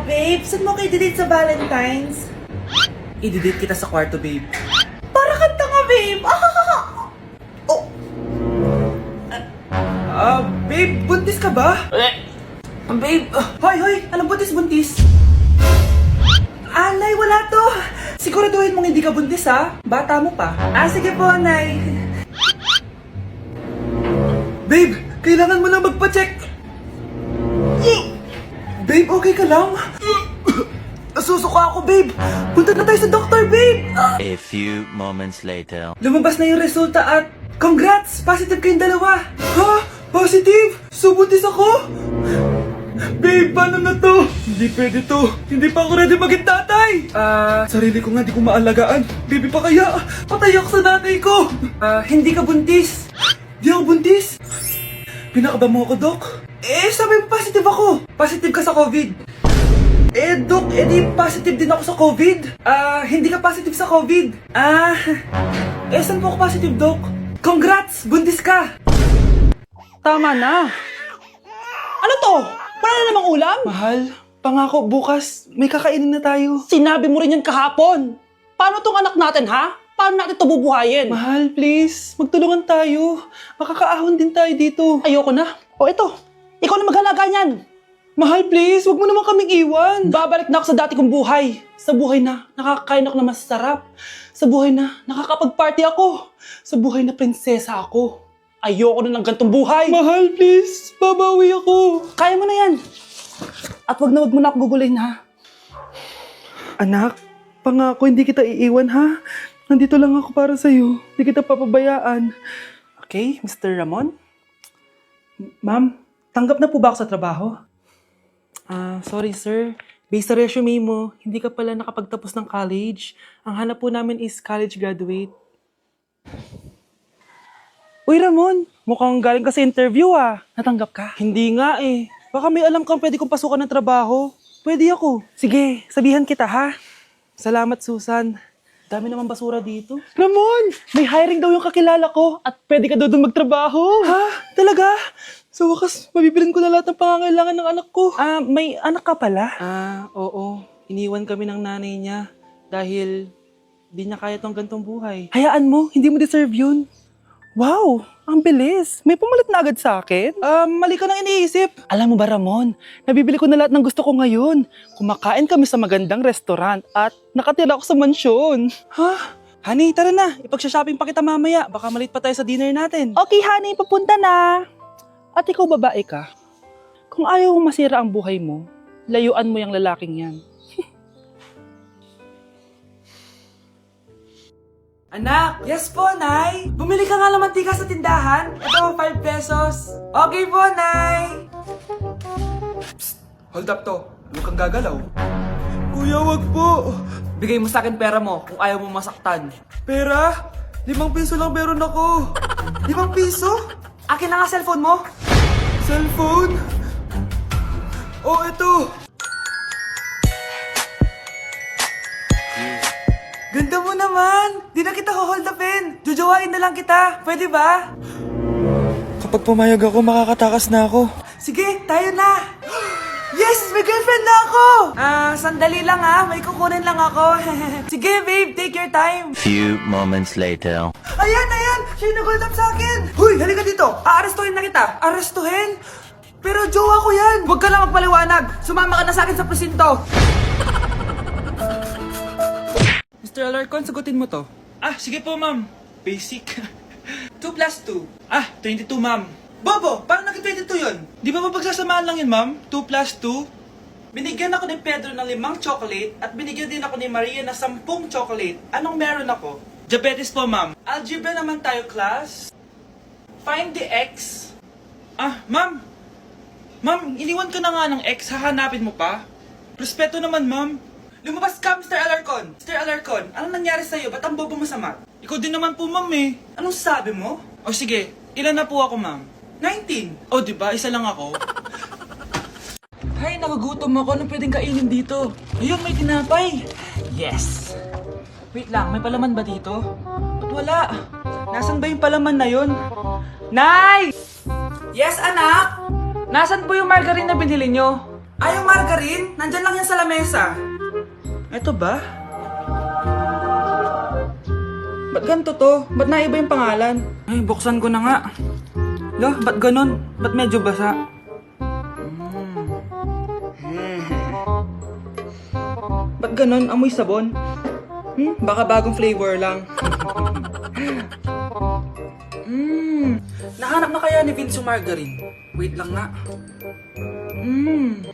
babe, saan mo kayo delete sa Valentine's? I-delete kita sa kwarto, babe. Para kang tanga, babe! Oh, Babe, buntis ka ba? Babe, hoy, anong buntis? alay, wala to! Siguraduhin mong hindi ka buntis, ha? Bata mo pa. Sige po, Nay. Babe, kailangan mo na magpa-check. Babe, okay ka lang? Nasusuka ako, babe. Punta na tayo sa doktor, babe. A few moments later. Lumabas na yung resulta at congrats! Positive kayong dalawa. Ha? Positive? So buntis ako? Babe, paano na to? Hindi pwede to. Hindi pa ako ready maging tatay. Sarili ko nga di ko maalagaan. Baby pa kaya? Patay ako sa nanay ko. Hindi ka buntis. Di ako buntis? Pinakaba mo ako, Dok? Sabi mo positive ako. Positive ka sa COVID. Dok, di positive din ako sa COVID. Hindi ka positive sa COVID. Saan po ako positive, Dok? Congrats! Buntis ka! Tama na. Ano to? Wala na namang ulam? Mahal, pangako bukas may kakainin na tayo. Sinabi mo rin yan kahapon. Paano tong anak natin, ha? Paano natin ito bubuhayin? Mahal, please. Magtulungan tayo. Makakaahon din tayo dito. Ayoko na. O ito, ikaw na maghalaga niyan. Mahal, please. Huwag mo naman kaming iwan. Babalik na ako sa dati kong buhay. Sa buhay na nakakain ako na masarap. Sa buhay na nakakapag-party ako. Sa buhay na prinsesa ako. Ayoko na ng gantong buhay. Mahal, please. Babawi ako. Kaya mo na yan. At wag mo na ako gugulin, ha? Anak, pangako hindi kita iiwan, ha? Nandito lang ako para sa'yo. Hindi kita papabayaan. Okay, Mr. Ramon? Ma'am, tanggap na po ba ako sa trabaho? Sorry sir. Based sa resume mo, hindi ka pala nakapagtapos ng college. Ang hanap po namin is college graduate. Uy Ramon, mukhang galing ka sa interview Natanggap ka? Hindi nga eh. Baka may alam kang pwede kong pasukan ng trabaho. Pwede ako. Sige, sabihan kita ha. Salamat Susan. Dami naman basura dito. Ramon, may hiring daw yung kakilala ko at pwede ka daw doon magtrabaho. Ha? Talaga? Sa wakas, mabibilin ko na lahat ng pangangailangan ng anak ko. May anak ka pala? Oo. Iniwan kami ng nanay niya dahil di niya kaya tong gantong buhay. Hayaan mo, hindi mo deserve yun. Wow, ang bilis. May pumalit na agad sa akin? Mali ka nang iniisip. Alam mo ba Ramon, nabibili ko na lahat ng gusto ko ngayon. Kumakain kami sa magandang restaurant at nakatira ako sa mansyon. Ha? Honey, tara na. Ipag-shopping pa kita mamaya. Baka malit pa tayo sa dinner natin. Okay, honey. Papunta na. At ikaw babae ka. Kung ayaw mong masira ang buhay mo, layuan mo yung lalaking yan. Anak! Yes po, Nay! Bumili ka nga ng mantika sa tindahan. Ito, 5 pesos. Okay po, Nay! Psst! Hold up to. Huwag kang gagalaw. Kuya, wag po. Bigay mo sa akin pera mo kung ayaw mo masaktan. Pera? 5 piso lang meron ako. 5 piso? Akin na nga cellphone mo. Cellphone? Oh, ito. Ganda mo naman! Di na kita hold upin! Jujuwain na lang kita! Pwede ba? Kapag pumayag ako, makakatakas na ako. Sige, tayo na! Yes! May girlfriend na ako! Sandali lang may kukunin lang ako. Sige, babe, take your time. Few moments later. Ayan! Siya yung nag-hold up sa akin! Huy, halika dito! Aarestuhin na kita! Arestuhin? Pero jowa ko yan! Huwag ka lang magpaliwanag! Sumama ka na sa akin sa presinto! Mr. Alarcon, sagutin mo to. Sige po, ma'am. Basic. 2 plus 2. 22, ma'am. Bobo, paano naging 22 yun? Di ba mapagsasamaan lang yun, ma'am? 2 plus 2? Binigyan ako ni Pedro ng 5 chocolate at binigyan din ako ni Maria ng 10 chocolate. Anong meron ako? Diabetes po, ma'am. Algebra naman tayo, class. Find the x. Ma'am. Ma'am, iniwan ka na nga ng x. Hahanapin mo pa? Respeto naman, ma'am. Lumabas ka, Mr. Alarcon! Mr. Alarcon, anong nangyari sa'yo? Ba't ang bobo mo sa math? Ikaw din naman po, ma'am eh. Anong sabi mo? O sige, ilan na po ako, ma'am? 19! O, diba? Isa lang ako. Hay, nagugutom ako. Anong pwedeng kainin dito? Ayun, may tinapay! Yes! Wait lang, may palaman ba dito? Ba't wala? Nasaan ba yung palaman na yun? Nay! Yes, anak? Nasaan po yung margarine na binili nyo? Ay, yung margarine? Nandyan lang yan sa lamesa. Ito ba? Ba't ganito to? Ba't naiba yung pangalan? Ay, buksan ko na nga. Lo, ba't ganon? Ba't medyo basa? Ba't ganon? Amoy sabon? Baka bagong flavor lang. Nahanap na kaya ni Vince yung margarine? Wait lang nga.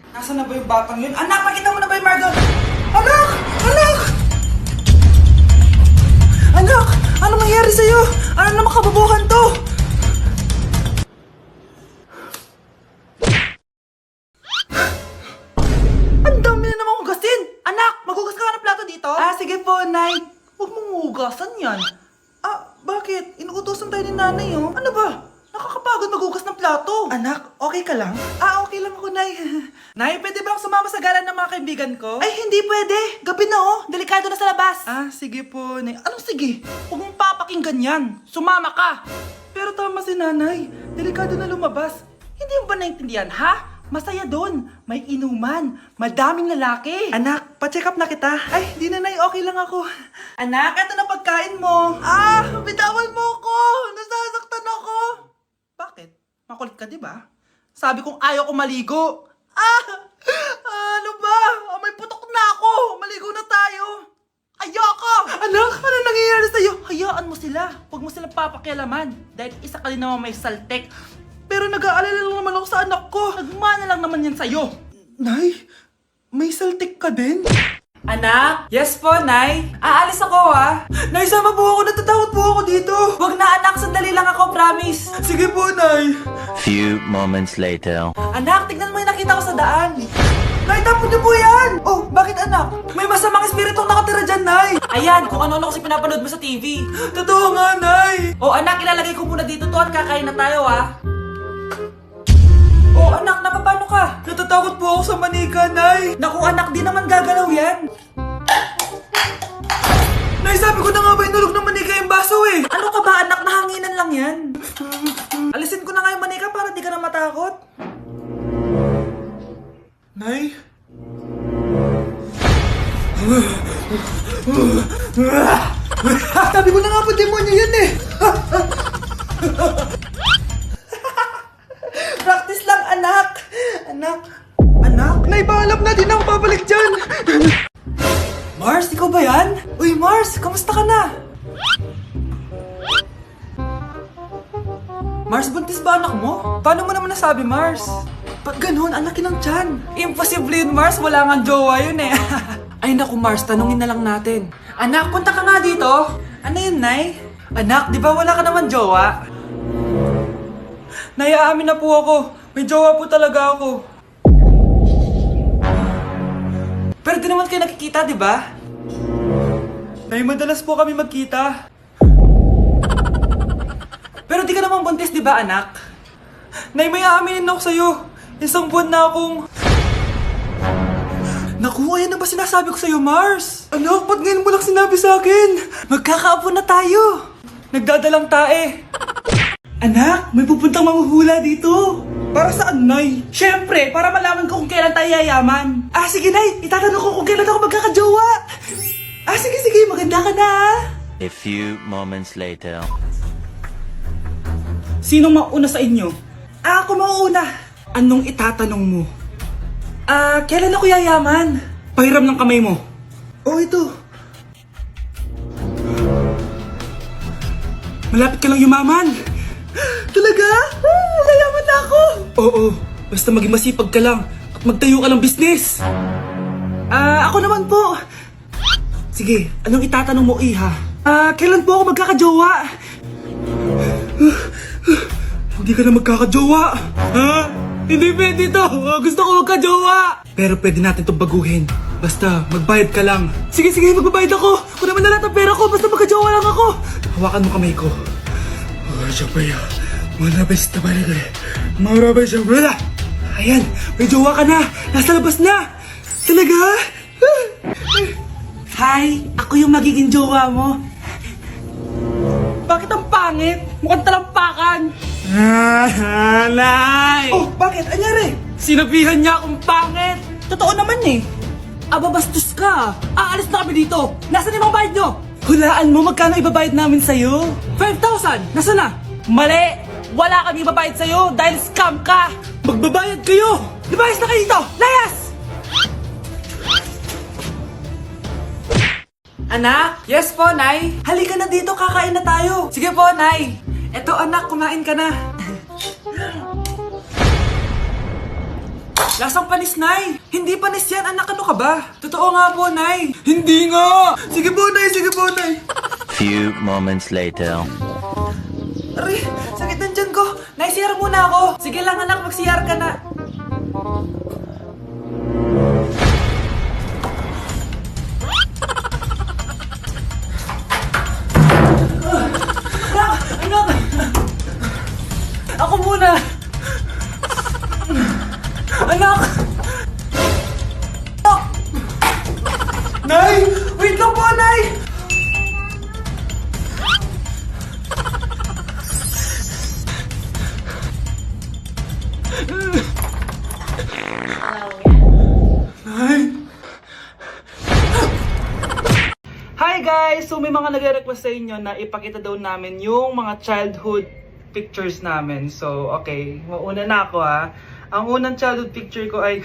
Nasaan na ba yung batang yun? Anak, nakita mo na ba yung margarine? Anak! Anak! Anak! Ano nangyari sa'yo? Ano naman kababuhan to? Ang dami na naman hugasin! Anak! Maghugas ka ng plato dito? Ah, sige po, Nay. Huwag mong hugasan yan. Ah, bakit? Inuutosan tayo ni Nanay, oh. Ano ba? Nakakapagod maghugas ng plato. Anak, okay ka lang? Ah, okay lang ako, Nay. Nay, pwede ba akong sumama sa gala ng mga kaibigan ko? Ay, hindi pwede. Gabi na, oh. Delikado na sa labas. Ah, sige po, Nay. Anong sige? Huwag mong papakinggan yan. Sumama ka. Pero tama si Nanay. Delikado na lumabas. Hindi mo ba naintindihan, ha? Masaya doon. May inuman. Madaming lalaki. Anak, pa-check up na kita. Ay, di na, Nay. Okay lang ako. Anak, eto na pagkain mo. Ah, bitawan mo ako. Nasasaktan ako. Bakit? Makulit ka, di ba? Sabi kong ayaw ko maligo. Ah! Ano ba? May putok na ako. Maligo na tayo. Ayoko! Anak, ano nangyayari sa'yo? Hayaan mo sila. Huwag mo silang papakialaman. Dahil isa ka din naman may saltek. Pero nag-aalala lang naman ako sa anak ko. Nagmana lang naman yan sa'yo. Nay, may saltik ka din? Anak? Yes po, Nay. Aalis ako, ha? Nay, sama po ako. Natatakot po ako dito. Wag na, anak. Sandali lang ako, promise. Sige po, Nay. Few moments later. Anak, tignan mo yung nakita ko sa daan. Nay, tapon niyo po yan! Oh, bakit anak? May masamang espiritong nakatira dyan, Nay! Ayan, kung ano-ano kasi pinapanood mo sa TV. Totoo nga, Nay! Oh, anak, ilalagay ko muna dito to at kakain na tayo, ha? Oh, anak, napapano ka? Natatakot po ako sa manika, Nay! Naku, anak, di naman gagalaw yan! Nay, sabi ko na nga ba inulog ng manika yung baso, eh! Ano ka ba, anak? Nahanginan lang yan! Alisin ko na nga yung manika para di ka na matakot. Nay? Sabi ko na nga po, demonyo yan eh! Practice lang, anak! Anak? Anak? Nay, paalam na, di na ako babalik dyan! Mars, ikaw ba yan? Uy, Mars, kamusta ka na? Mars, buntis ba anak mo? Paano mo naman nasabi, Mars? Ba't ganun? Ang laki ng tiyan. Imposible yun, Mars. Wala nga jowa yun eh. Ay naku, Mars. Tanungin na lang natin. Anak, punta ka nga dito. Ano yun, Nay? Anak, di ba wala ka naman jowa? Nay, aamin na po ako. May jowa po talaga ako. Pero di naman kayo nakikita, di ba? Nay, madalas po kami magkita. Pero di ka naman buntis, di ba, anak? Nay, may aaminin ako sa'yo. Isang buwan na akong... Naku, ayan na ba sinasabi ko sa'yo, Mars? Anak, ba't ngayon mo lang sinabi sa akin? Magkakaapo na tayo. Nagdadalang tae. Anak, may pupuntang manghuhula dito. Para saan, Nay? Siyempre, para malaman ko kung kailan tayo yayaman. Ah, sige, Nay. Itatanong ko kung kailan ako magkakajowa. Ah, sige, maganda ka na. A few moments later. Sinong mauna sa inyo? Ah, ako mauuna. Anong itatanong mo? Ah, kailan ako yayaman? Pahiram ng kamay mo. Oh, ito. Malapit ka lang yumaman. Talaga? Yayaman na ako. Oo, basta maging masipag ka lang at magtayo ka ng business. Ah, ako naman po. Sige, anong itatanong mo, Iha? Ah, kailan po ako magkakajowa? Hindi ka na magkakajowa. Ha? Hindi pwede to. Gusto ko magkajowa. Pero pwede natin itong baguhin. Basta magbayad ka lang. Sige, magbabayad ako. Kung naman na lahat ang pera ko, basta magkajowa lang ako. Hawakan mo kamay ko. Ayan, may jowa ka na. Nasa labas na. Talaga? Hi, ako yung magiging jowa mo. Bakit ang pangit? Mukhang talampakan. Nay! Oh, bakit? Anyari? Sinabihan niya akong pangit! Totoo naman eh. Aba, bastos ka. Aalis na kami dito. Nasaan yung mga bayad nyo? Hulaan mo magkano ibabayad namin sa'yo? 5,000! Nasaan na? Mali! Wala kami ibabayad sa'yo dahil scam ka! Magbabayad kayo! Lumayas na kayo dito! Layas! Anak? Yes po, Nay. Halika na dito, kakain na tayo. Sige po, Nay. Eto, anak, kumain ka na. Lasang panis, Nay. Hindi panis yan, anak. Ano ka ba? Totoo nga po, Nay. Hindi nga. Sige po, Nay. Sige po, Nay. Few moments later. Aray, sakit ng tiyan ko. Nay, CR muna ako. Sige lang, anak. Mag-CR ka na. Anak! Ako muna! Anak! Nay! Wait lang po, Nay! Hi guys! So may mga nagre-request sa inyo na ipakita daw namin yung mga childhood pictures namin. So okay, mauna na ako ha. Ang unang childhood picture ko ay...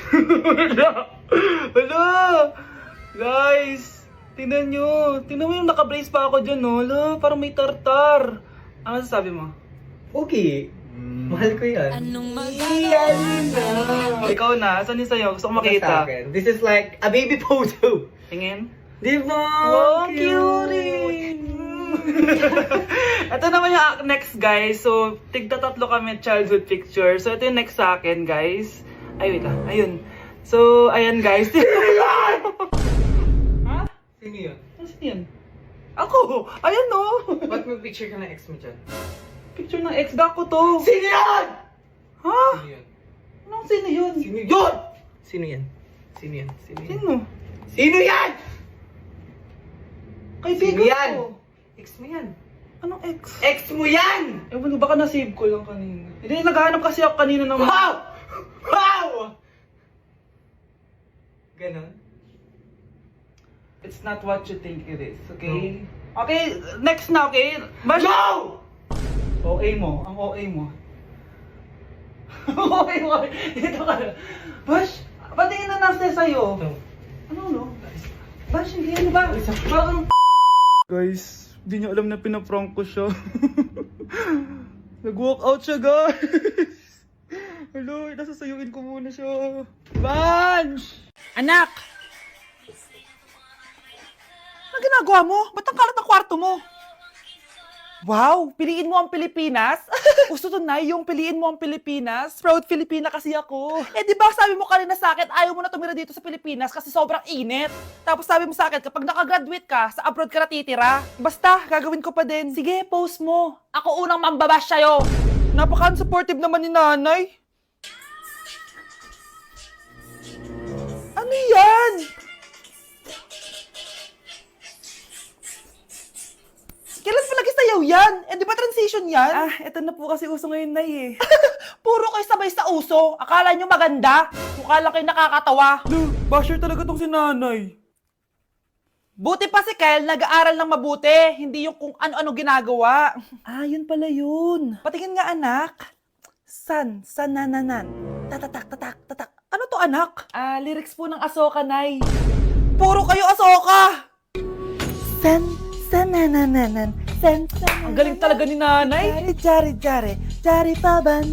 Hala! Guys! Tingnan nyo! Tingnan mo yung naka-brace pa ako dyan, no? Hala, parang may tartar. Ano sasabi mo? Okay. Mahal ko yan. Ikaw na, saan yung sa'yo? Gusto ko Sa makita. akin. This is like a baby photo. Tingin? Di ba? Wow, cute! Ito naman yung next guys. So, tigta-tatlo kami childhood picture. So, ito yung next sa akin guys. Ay, wait lang. Ayun. So, ayan guys. Ha? Sino yun? Ano yun? Ako! Ayan no! Ba't may picture ka ng ex mo dyan? Picture ng ex ko to. Sino yun? Ha? Sino yun? Anong sino yun? Sino yun? Sino yan? Sino yan? Sino yan? Sino? Sino yan? Kaibigan Sino yan? ko. Ex mo yan. Anong ex? Ex mo yan! Ewan ko, baka na-save ko lang kanina. Hindi, naghahanap kasi ako kanina ng... Wow! Wow! Ganon? It's not what you think it is, okay? Okay, next na, okay? Bash! No! OA mo, ang OA mo. OA mo, dito ka. Bash, patingin na nasa sa'yo. No. Ano, no? Bash, hindi ano ba? Parang... Guys, hindi niyo alam na pinaprank ko siya. Nag-walk out siya, guys. Hello, nasasayuin ko muna siya. Bansh! Anak! Ano ginagawa mo? Ba't ang kalat ng kwarto mo? Wow! Piliin mo ang Pilipinas? Gusto to na yung piliin mo ang Pilipinas? Proud Filipina kasi ako. Eh di ba sabi mo kanina sa akin, ayaw mo na tumira dito sa Pilipinas kasi sobrang init. Tapos sabi mo sa akin, kapag nakagraduate ka, sa abroad ka na titira. Basta, gagawin ko pa din. Sige, post mo. Ako unang mambabash sa'yo. Napaka-supportive naman ni nanay. Ano yan? Kailan pa lagi sayaw yan? Eh, di ba transition yan? Ah, eto na po kasi uso ngayon, Nay eh. Puro kayo sabay sa uso. Akala nyo maganda. Mukha lang kayo nakakatawa. Basher talaga tong si nanay. Buti pa si Kyle, nag-aaral ng mabuti. Hindi yung kung ano-ano ginagawa. Ah, yun pala yun. Patingin nga, anak. San-nananan. Tatatak, tatak, tatak. Ano to, anak? Ah, lyrics po ng Asoka, Nay. Puro kayo asoka. San-nananan. Ang galing talaga ni nanay. Jari, jari, jari. Jari paban.